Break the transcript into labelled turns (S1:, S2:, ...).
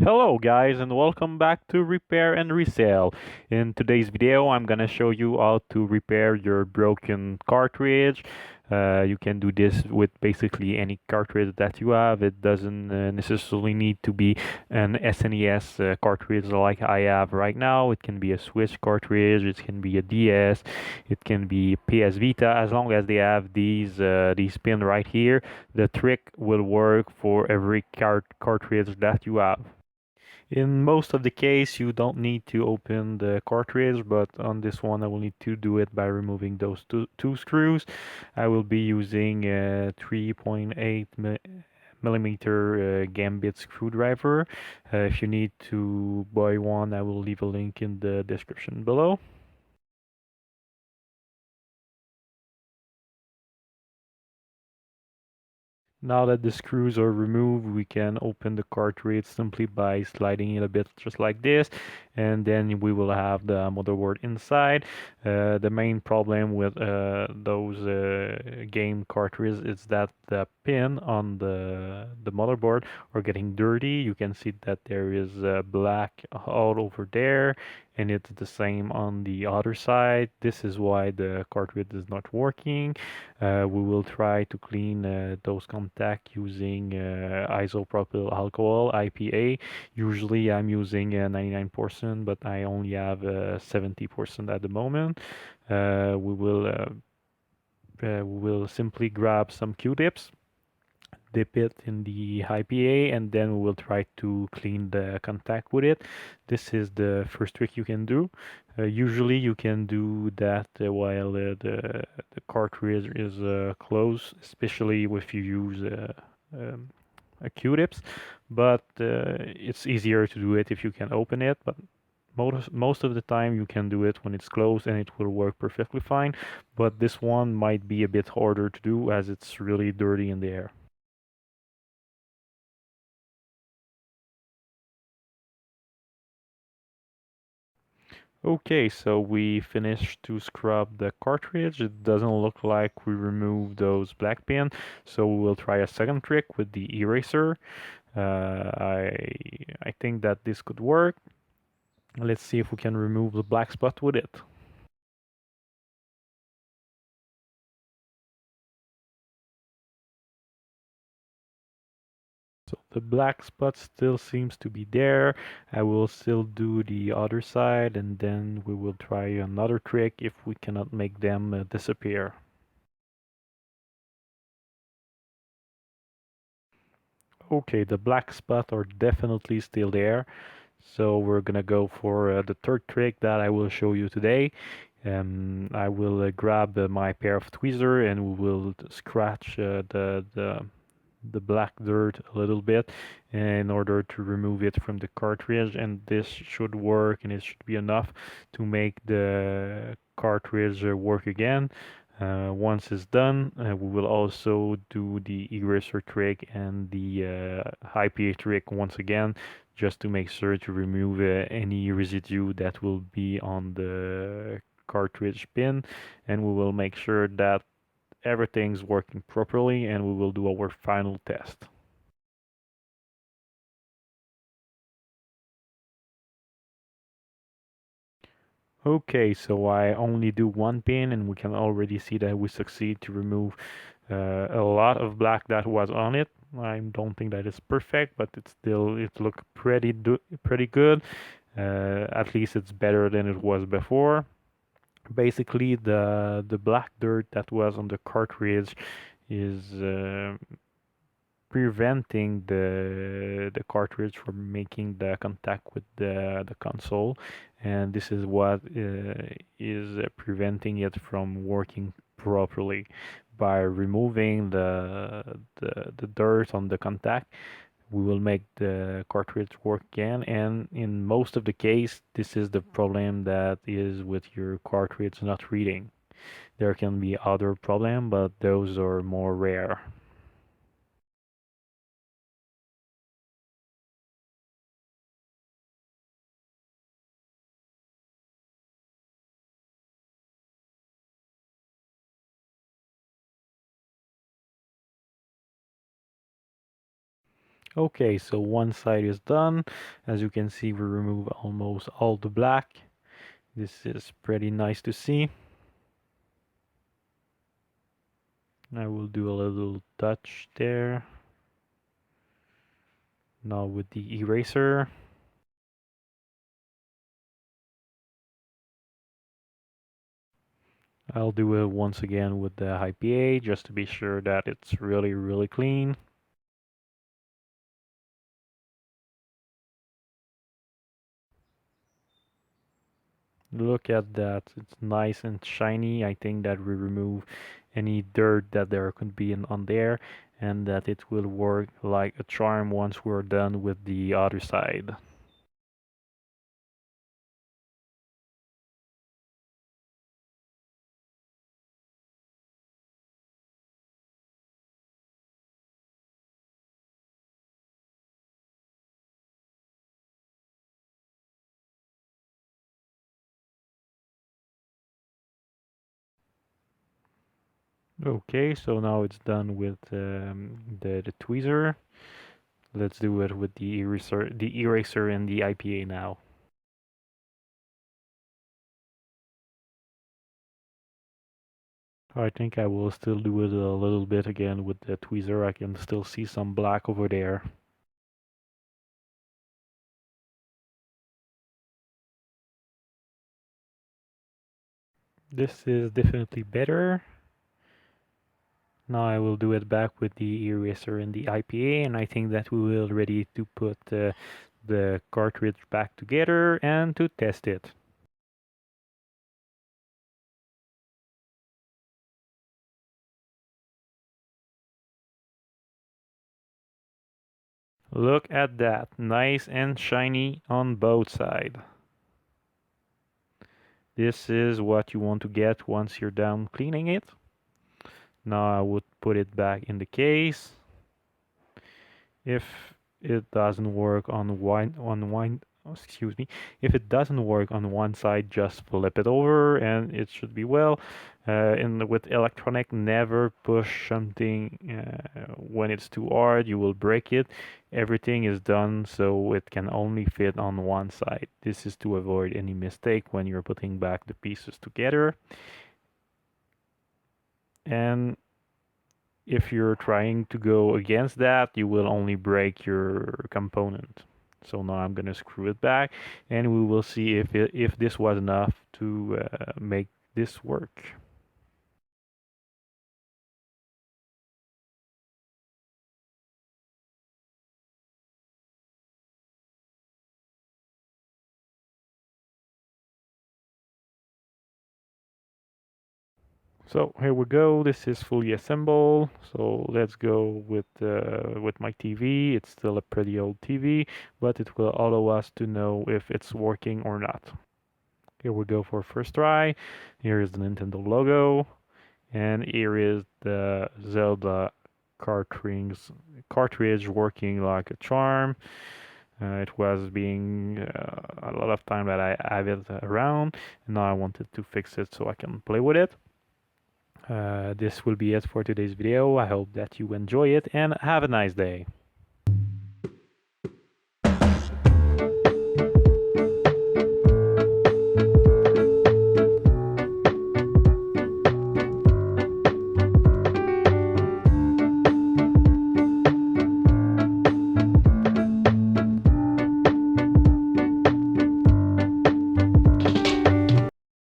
S1: Hello guys and welcome back to Repair and Resale. In today's video I'm gonna show you how to repair your broken cartridge. You can do this with basically any cartridge that you have. It doesn't necessarily need to be an SNES cartridge like I have right now. It can be a Switch cartridge, it can be a DS, it can be PSVita. As long as they have these pins right here, the trick will work for every cartridge that you have. In most of the case, you don't need to open the cartridge, but on this one, I will need to do it by removing those two screws. I will be using a 3.8 millimeter Gambit screwdriver. If you need to buy one, I will leave a link in the description below. Now that the screws are removed, we can open the cartridge simply by sliding it a bit just like this, and then we will have the motherboard inside. The main problem with those game cartridges is that the pin on the motherboard are getting dirty. You can see that there is black all over there, and it's the same on the other side. This is why the cartridge is not working. We will try to clean those contacts using isopropyl alcohol (IPA). Usually I'm using 99%, but I only have 70% at the moment. We will simply grab some Q-tips, dip it in the IPA, and then we will try to clean the contact with it. This is the first trick you can do. Usually you can do that while the cartridge is closed, especially if you use a Q-tips, but it's easier to do it if you can open it. But most of the time you can do it when it's closed and it will work perfectly fine. But this one might be a bit harder to do as it's really dirty in the air. Okay, so we finished to scrub the cartridge. It doesn't look like we removed those black pins, so we'll try a second trick with the eraser. I think that this could work. Let's see if we can remove the black spot with it. So the black spot still seems to be there. I will still do the other side, and then we will try another trick if we cannot make them disappear. Okay, the black spots are definitely still there. So we're gonna go for the third trick that I will show you today. I will grab my pair of tweezers and we will scratch the black dirt a little bit in order to remove it from the cartridge, and this should work and it should be enough to make the cartridge work again. Once it's done, we will also do the eraser trick and the high pH trick once again, just to make sure to remove any residue that will be on the cartridge pin, and we will make sure that everything's working properly, and we will do our final test. Okay, so I only do one pin and we can already see that we succeed to remove a lot of black that was on it. I don't think that is perfect, but it looked pretty good. At least it's better than it was before. Basically, the black dirt that was on the cartridge is preventing the cartridge from making the contact with the console, and this is what is preventing it from working properly. By removing the dirt on the contact, we will make the cartridge work again, and in most of the case this is the problem that is with your cartridge not reading. There can be other problem, but those are more rare. Okay, so one side is done. As you can see, we remove almost all the black. This is pretty nice to see. I will do a little touch there. Now with the eraser. I'll do it once again with the IPA just to be sure that it's really clean. Look at that, it's nice and shiny. I think that we remove any dirt that there could be on there, and that it will work like a charm once we're done with the other side. Okay, so now it's done with the tweezer. Let's do it with the eraser and the IPA now. I think I will still do it a little bit again with the tweezer. I can still see some black over there. This is definitely better. Now I will do it back with the eraser and the IPA, and I think that we will ready to put the cartridge back together and to test it. Look at that, nice and shiny on both sides. This is what you want to get once you're done cleaning it. Now I would put it back in the case. If it doesn't work on excuse me, if it doesn't work on one side, just flip it over and it should be well. With electronic, never push something when it's too hard, you will break it. Everything is done so it can only fit on one side. This is to avoid any mistake when you're putting back the pieces together. And if you're trying to go against that, you will only break your component. So now I'm gonna screw it back, and we will see if this was enough to make this work. So here we go. This is fully assembled. So let's go with my TV. It's still a pretty old TV, but it will allow us to know if it's working or not. Here we go for first try. Here is the Nintendo logo, and here is the Zelda cartridge working like a charm. It was being a lot of time that I have it around, and now I wanted to fix it so I can play with it. This will be it for today's video. I hope that you enjoy it and have a nice day.